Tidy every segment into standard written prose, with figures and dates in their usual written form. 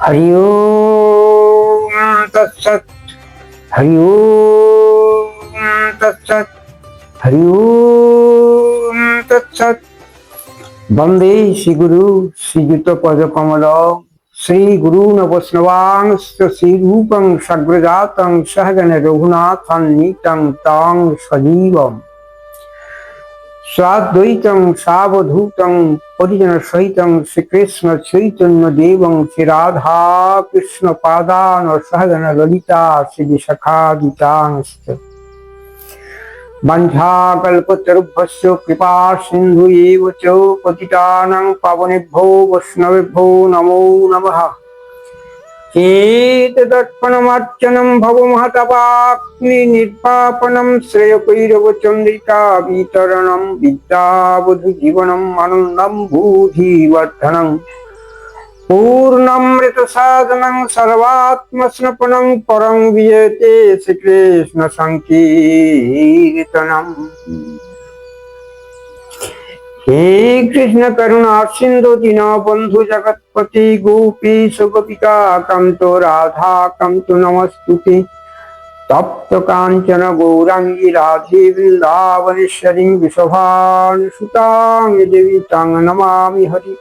हरि ओम तत्सत्। हरि ओम तत्सत्। हरि ओम तत्सत्। वंदे श्री गुरु श्रीयुत पदकमल श्री गुरून् वैष्णवांश्च श्रीरूपं सग्रजातं सहगण रघुनाथान्वितं तं सजीवम् स्वाद्वैतं सावधूतं परिजन सहितं श्रीकृष्ण चैतन्य देवं श्री राधा कृष्ण पादान सहगण ललिता श्री विशाखादितांश्च वंशाकल्पतरुभ्यश्च कृपा सिन्धु एव च पतितानां पावनेभ्यो वैष्णवेभ्यो नमो नमः। एतदर्पणमार्चनं भवमहतापाग्नि निर्वापनं श्रेयकैरवचन्द्रिका वितरणं विद्यावधूजीवनम् आनन्दं बुद्धिवर्धनम् पूर्णमृतसाधनं सर्वात्मस्नपनं परं विजयते श्रीकृष्ण संकीर्तनम्। हे कृष्ण करुणा सिंधु दीनबंधु जगत्पति गोपीश गोपिका कांतो राधा कांतो नमस्तुते तप्त कांचन गौरांगी राधे वृंदावनेश्वरी वृषभानुसुतां देवी तां नमामि हरि।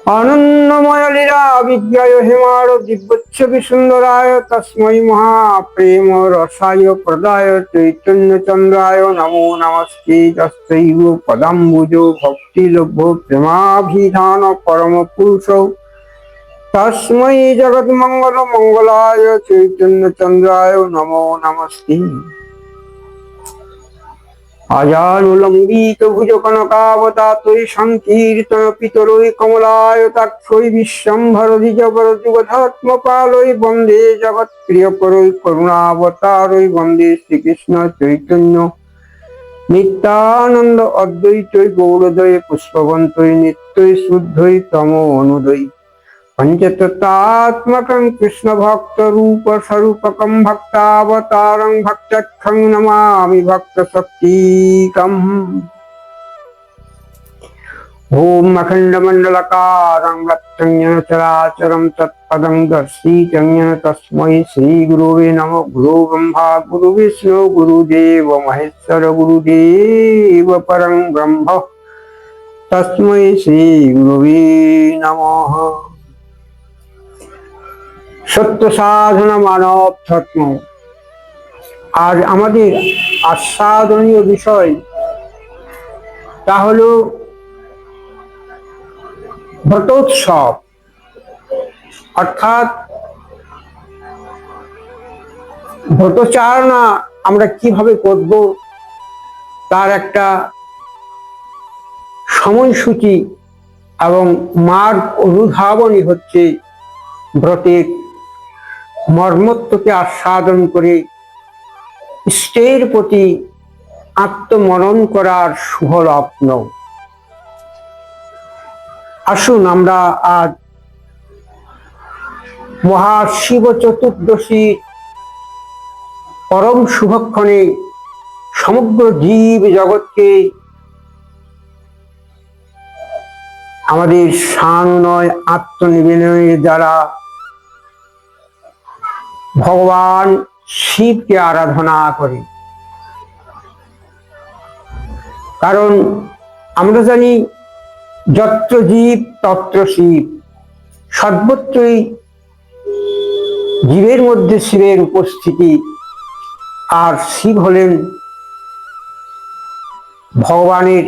आनंदमय लीला विद्याय हेमार दिव्यच्छवि सुंदराय तस्मै महाप्रेम रसाय प्रदाय चैतन्य चंद्राय नमो नमस्ते तस्मै पदाम्बुजो भक्ति लभ्यो प्रेमाभिधान परम पुरुषो तस्मै जगत मंगल मंगलाय चैतन्य चंद्राय नमो नमस्ते। आजानुलंबित भुज कनकावतातै संकीर्तन पितरै कमलायताक्षै विश्वम्भर द्विजवरजुगधर्मपालै वन्दे जगत्प्रियकरै करुणावतारै वन्दे श्रीकृष्ण चैतन्य नित्यानंद अद्वैतै गौरदय पुष्पवन्तै नित्यै शुद्धै तमोऽनुदै पंचतत्त्वात्मकं कृष्ण भक्त रूप स्वरूपकं भक्तावतारं भक्तख्यं नमामि भक्त शक्तिकम्। ओम अखंड मंडलकारं व्याप्तं येन चराचरं तत्पदं दर्शितं येन तस्मै श्री गुरुवे नमः। गुरु ब्रह्मा गुरु विष्णु गुरुदेव महेश्वर गुरुदेव परं ब्रह्म तस्मै श्री गुरुवे नमः। सत्य साधना मानव धर्म आज আমাদের আস্বাদনীয় বিষয় তা হলো ব্রতোৎসব অর্থাৎ ব্রতচারণা আমরা কিভাবে করব তার একটা সময়সূচি এবং মার্গ অনুধাবনী হচ্ছে ব্রতের মর্মত্বকে আস্বাদন করে ইষ্টের প্রতি আত্মমনন করার শুভ লগ্ন। আসুন আমরা আজ মহাশিব চতুর্দশী পরম শুভক্ষণে সমগ্র জীব জগৎকে আমাদের সান্নয় আত্মনিবেদনের দ্বারা ভগবান শিবকে আরাধনা করি। কারণ আমরা জানি যত্র জীব তত্র শিব, সর্বত্রই জীবের মধ্যে শিবের উপস্থিতি। আর শিব হলেন ভগবানের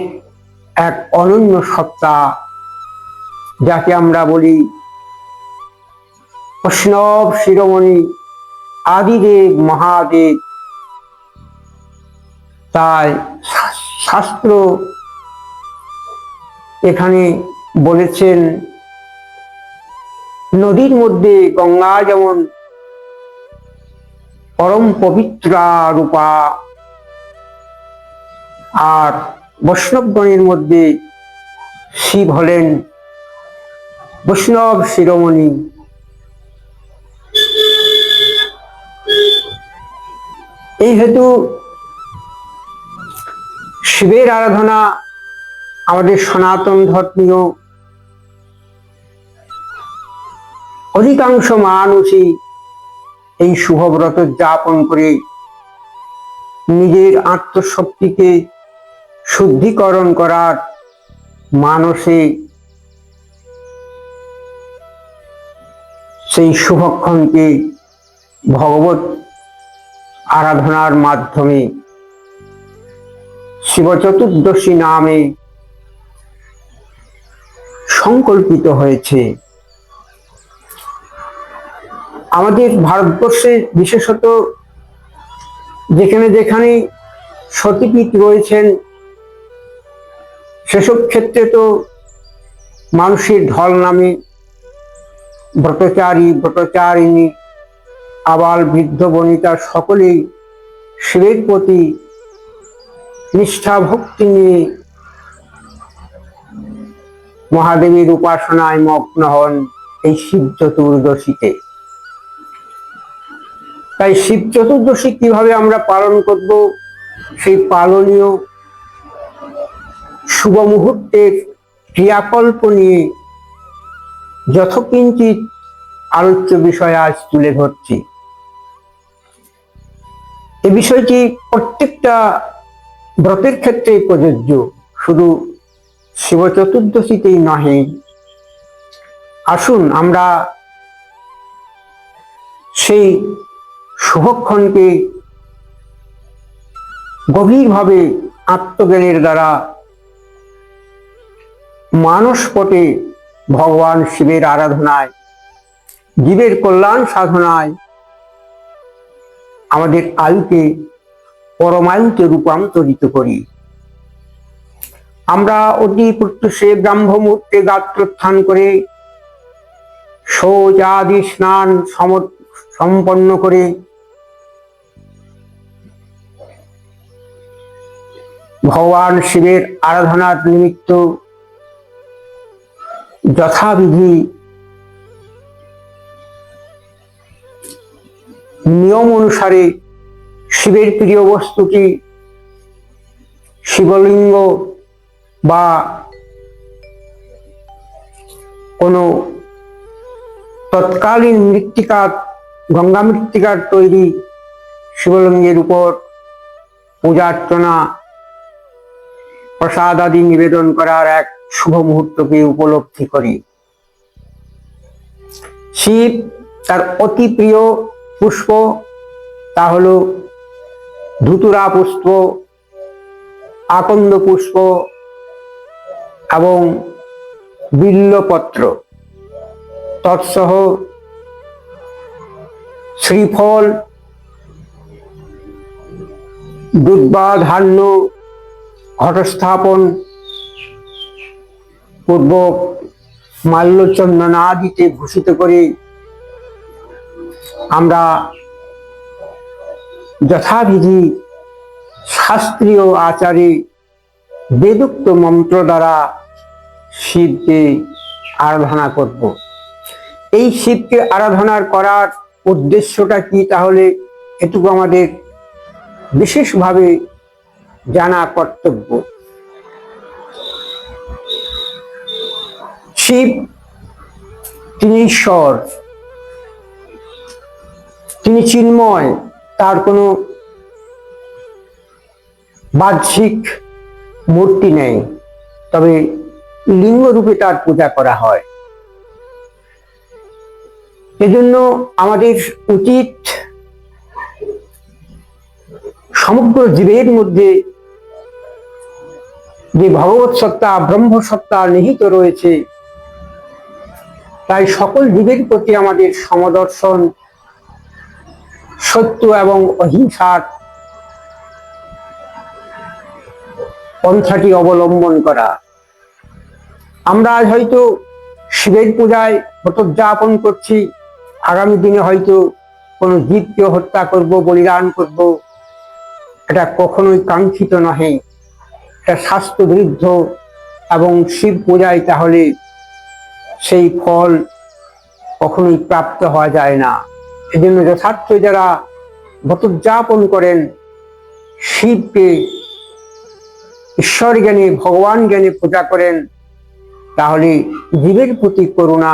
এক অনন্য সত্তা, যাকে আমরা বলি বৈষ্ণব শিরোমণি আদিদেব মহাদেব। তাই শাস্ত্র এখানে বলেছেন নদীর মধ্যে গঙ্গা যেমন পরম পবিত্রা রূপা, আর বৈষ্ণবগণের মধ্যে শিব হলেন বৈষ্ণব শিরোমণি। এই হেতু শিবের আরাধনা আমাদের সনাতন ধর্মীয় অধিকাংশ মানুষই এই শুভব্রত যাপন করে নিজের আত্মশক্তিকে শুদ্ধিকরণ করার মানসে সেই শুভক্ষণকে ভগবত আরাধনার মাধ্যমে শিব চতুর্দশী নামে সংকল্পিত হয়েছে। আমাদের ভারতবর্ষে বিশেষত যেখানে যেখানে সতীপীঠ রয়েছেন সেসব ক্ষেত্রে তো মানুষের ঢল নামে ব্রতচারী ব্রতচারিণী আবাল বৃদ্ধ বনিতা সকলেই শিবের প্রতি নিষ্ঠা ভক্তি নিয়ে মহাদেবের উপাসনায় মগ্ন হন এই শিব চতুর্দশীতে। তাই শিব চতুর্দশী কিভাবে আমরা পালন করব, সেই পালনীয় শুভ মুহূর্তের ক্রিয়াকল্প নিয়ে যথকিঞ্চিত আলোচ্য বিষয় আজ তুলে ধরছি। এই বিষয়টি প্রত্যেকটা ব্রতের ক্ষেত্রে প্রযোজ্য, শুধু শিব চতুর্দশীতেই নহে। আসুন আমরা সেই শুভক্ষণকে গভীরভাবে আত্মজ্ঞানের দ্বারা মানসপটে ভগবান শিবের আরাধনায়, জীবের কল্যাণ সাধনায় আমাদের আয়ুকে পরমায়ুতে রূপান্তরিত করি। আমরা অতি প্রত্যুষে ব্রাহ্ম মুহূর্তে গাত্রোত্থান করে শৌচ আদি স্নান সম্পন্ন করে ভগবান শিবের আরাধনার নিমিত্ত যথাবিধি নিয়ম অনুসারে শিবের প্রিয় বস্তুটি শিবলিঙ্গ বা কোনো তৎকালীন মৃত্তিকার, গঙ্গা মৃত্তিকার তৈরি শিবলিঙ্গের উপর পূজার্চনা প্রসাদ আদি নিবেদন করার এক শুভ মুহূর্তকে উপলব্ধি করি। শিব তার অতি প্রিয় পুষ্প, তা হল ধুতুরা পুষ্প, আকন্দ পুষ্প এবং বিল্লপত্র, তৎসহ শ্রীফল, দুর্বা ধান্য ঘটস্থাপন পূর্বক মাল্যচন্দন আদিতে ভূষিত করে আমরা যথাবিধি শাস্ত্রীয় আচারে বেদোক্ত মন্ত্র দ্বারা শিবকে আরাধনা করব। এই শিবকে আরাধনা করার উদ্দেশ্যটা কি, তাহলে এটুকু আমাদের বিশেষভাবে জানা কর্তব্য। শিব তিনি ঈশ্বর, তিনি চিন্ময়, তার কোনো বাহ্যিক মূর্তি নেই, তবে লিঙ্গ রূপে তার পূজা করা হয়। এজন্য আমাদের উচিত সমগ্র জীবের মধ্যে যে ভগবত সত্তা, ব্রহ্ম সত্তা নিহিত রয়েছে, তাই সকল জীবের প্রতি আমাদের সমদর্শন, সত্য এবং অহিংসার পন্থাটি অবলম্বন করা। আমরা আজ হয়তো শিবের পূজায় ব্রতোদ্যাপন করছি, আগামী দিনে হয়তো কোনো জীবকে হত্যা করব, বলিদান করব, এটা কখনোই কাঙ্ক্ষিত নহে, এটা শাস্ত্র বিরুদ্ধ এবং শিব পূজায় তাহলে সেই ফল কখনোই প্রাপ্ত হওয়া যায় না। এজন্য যথার্থ যারা ব্রতোদ্যাপন করেন, শিবকে ঈশ্বর জ্ঞানে, ভগবান জ্ঞানে পূজা করেন, তাহলে জীবের প্রতি করুণা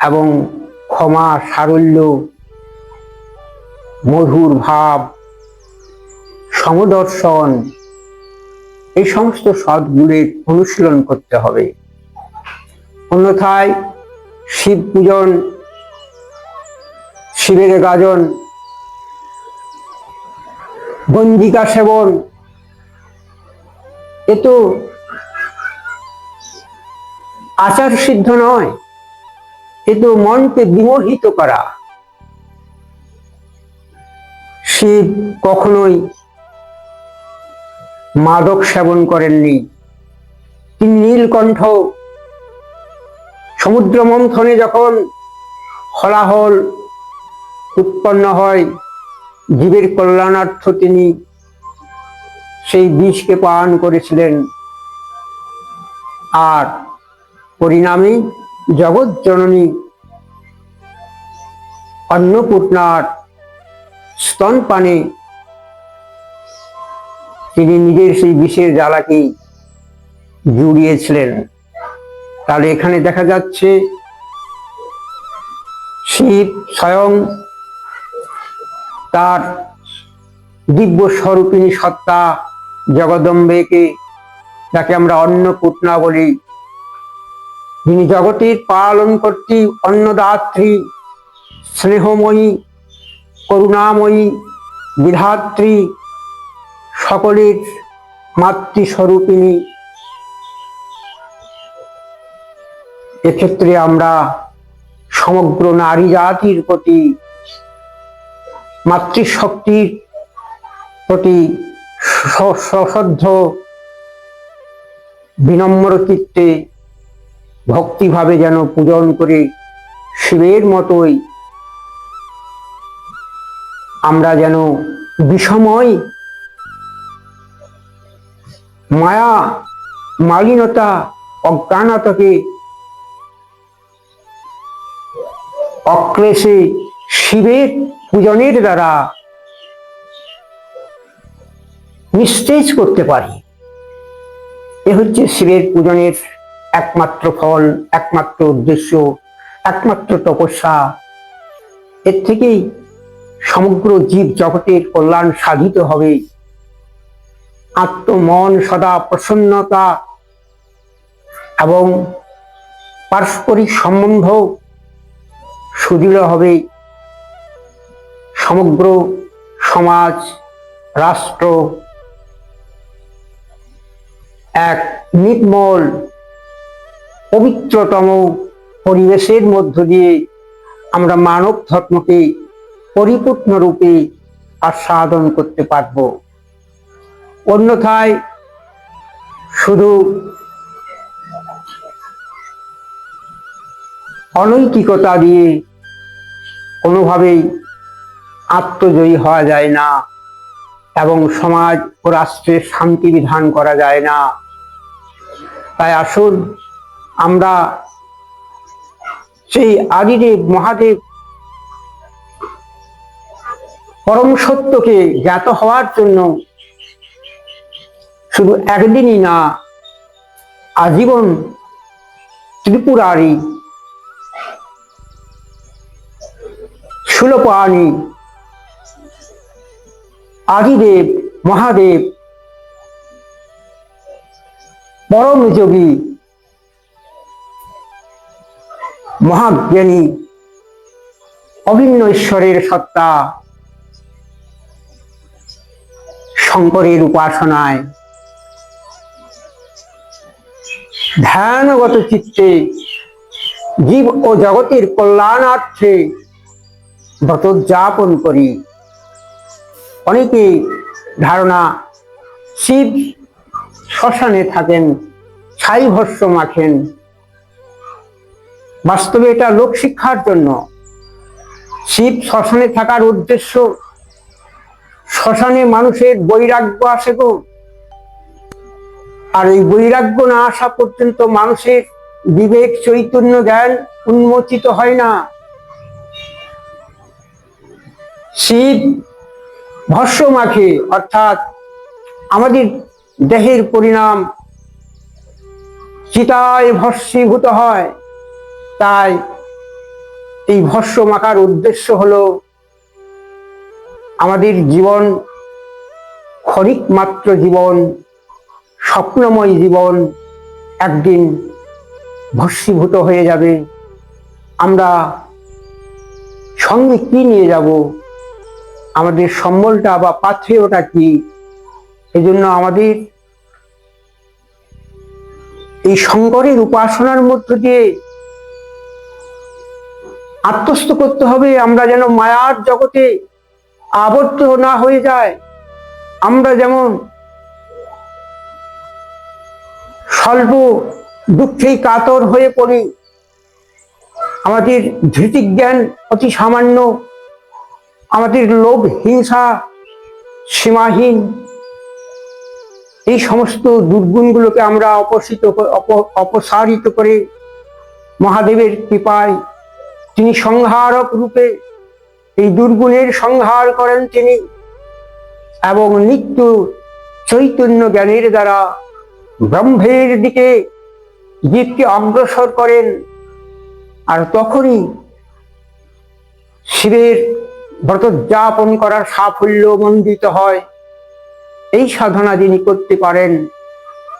এবং ক্ষমা, সারল্য, মধুর ভাব, সমদর্শন, এই সমস্ত সদ্গুণের অনুশীলন করতে হবে। অন্যথায় শিব পূজন, শিবের গাজন, গঞ্জিকা সেবন, এ তো আচার সিদ্ধ নয়, এ তো মনকে বিমোহিত করা। শিব কখনোই মাদক সেবন করেননি। তিনি নীলকণ্ঠ, সমুদ্র মন্থনে যখন হলাহল উৎপন্ন হয়, জীবের কল্যাণার্থ তিনি সেই বিষকে পান করেছিলেন, আর পরিণামে জগৎ জননী অন্নপূর্ণার স্তনপানে তিনি নিজের সেই বিষের জ্বালাকে জুড়িয়েছিলেন। তাহলে এখানে দেখা যাচ্ছে শিব স্বয়ং তার দিব্য স্বরূপিণী সত্তা জগদম্বেকে, যাকে আমরা অন্নপূর্ণা বলি, যিনি জগতের পালনকর্ত্রী, অন্নদাত্রী, স্নেহময়ী, করুণাময়ী, বিধাত্রী, সকলের মাতৃস্বরূপিণী, এক্ষেত্রে আমরা সমগ্র নারী জাতির প্রতি, মাতৃশক্তির প্রতি সশ্রদ্ধ বিনম্র চিত্তে ভক্তিভাবে যেন পূজন করে শিবের মতোই আমরা যেন বিষময় মায়া, মালিনতা, অজ্ঞানতাকে অক্লেশে শিবের পূজনের দ্বারা নিস্তেজ করতে পারি। এ হচ্ছে শিবের পূজনের একমাত্র ফল, একমাত্র উদ্দেশ্য, একমাত্র তপস্যা। এর থেকেই সমগ্র জীব জগতের কল্যাণ সাধিত হবে। আত্মমন সদা প্রসন্নতা এবং পারস্পরিক সম্বন্ধ সুদৃঢ় হবে। সমগ্র সমাজ, রাষ্ট্র এক নির্মল পবিত্রতম পরিবেশের মধ্য দিয়ে আমরা মানব ধর্মকে পরিপূর্ণরূপে আস্বাদন করতে পারব। অন্যথায় শুধু অনৈতিকতা দিয়ে কোনোভাবেই আত্মজয়ী হওয়া যায় না এবং সমাজ ও রাষ্ট্রের শান্তি বিধান করা যায় না। তাই আসুন আমরা সেই আদিদেব মহাদেব পরম সত্যকে জ্ঞাত হওয়ার জন্য শুধু একদিনই না, আজীবন ত্রিপুরারি, শূলপাণি, আদিদেব মহাদেব, পরম যোগী, মহাজ্ঞানী, অভিন্ন ঈশ্বরের সত্তা শঙ্করের উপাসনায় ধ্যানগত চিত্তে জীব ও জগতের কল্যাণার্থে ব্রতোদ্যাপন করি। অনেকে ধারণা শিব শ্মশানে থাকেন, ছাই ভস্য মাখেন। বাস্তবে এটা লোকশিক্ষার জন্য। শিব শ্মশানে থাকার উদ্দেশ্য, শ্মশানে মানুষের বৈরাগ্য আসে গো, আর এই বৈরাগ্য না আসা পর্যন্ত মানুষের বিবেক, চৈতন্য, জ্ঞান উন্মোচিত হয় না। শিব ভস্য মাখে, অর্থাৎ আমাদের দেহের পরিণাম চিতায় ভস্মীভূত হয়। তাই এই ভস্য মাখার উদ্দেশ্য হলো আমাদের জীবন ক্ষণিক মাত্র জীবন, স্বপ্নময় জীবন একদিন ভস্মীভূত হয়ে যাবে। আমরা সঙ্গে কি নিয়ে যাব, আমাদের সম্বলটা বা পাথেয়টা কি? এজন্য আমাদের এই শঙ্করের উপাসনার মধ্য দিয়ে আত্মস্থ করতে হবে, আমরা যেন মায়ার জগতে আবদ্ধ না হয়ে যায়। আমরা যেমন স্বল্প দুঃখেই কাতর হয়ে পড়ি, আমাদের ধৃতিজ্ঞান অতি সামান্য, আমাদের লোভ হিংসা সীমাহীন, এই সমস্ত দুর্গুণগুলোকে আমরা অপসারিত করে মহাদেবের কৃপায় তিনি সংহারক রূপে এই দুর্গুণের সংহার করেন তিনি, এবং নিত্য চৈতন্য জ্ঞানের দ্বারা ব্রহ্মের দিকে জীবকে অগ্রসর করেন। আর তখনই শিবের ব্রতোদ্যাপন করার সাফল্য মণ্ডিত হয়। এই সাধনা যিনি করতে পারেন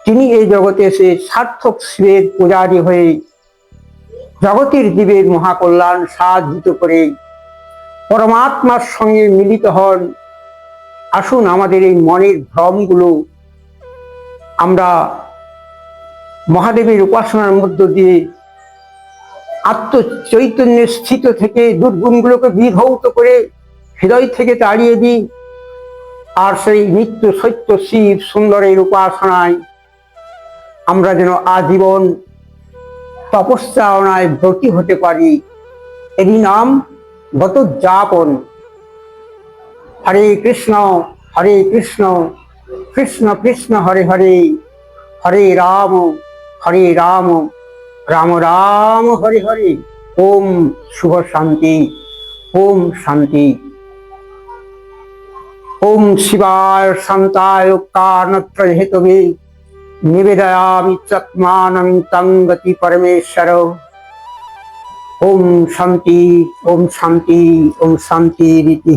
তিনি এই জগতে এসে সার্থক শিবের পূজারী হয়ে জগতের জীবের মহাকল্যাণ সাধিত করে পরমাত্মার সঙ্গে মিলিত হন। আসুন আমাদের এই মনের ভ্রমগুলো আমরা মহাদেবের উপাসনার মধ্য দিয়ে আত্মচৈতন্যের স্থিত থেকে দুর্গুণগুলোকে বিধৌত করে হৃদয় থেকে তাড়িয়ে দিই। আর সেই নিত্য সত্য শিব সুন্দরের উপাসনায় আমরা যেন আজীবন তপস্যায়নায় ব্রতী হতে পারি। এরই নাম ব্রতোদ্যাপন। হরে কৃষ্ণ কৃষ্ণ কৃষ্ণ হরে হরে, হরে রাম রাম রাম হরে হরে। ওম শুভ শান্তি, ওম শান্তি। ওম শিবায় শান্তায় কারণত্রয় হেতবে নিবেদয়ামি চাত্মানং তং গতি পরমেশ্বর। ওম শান্তি, ওম শান্তি, ওম শান্তি রীতি।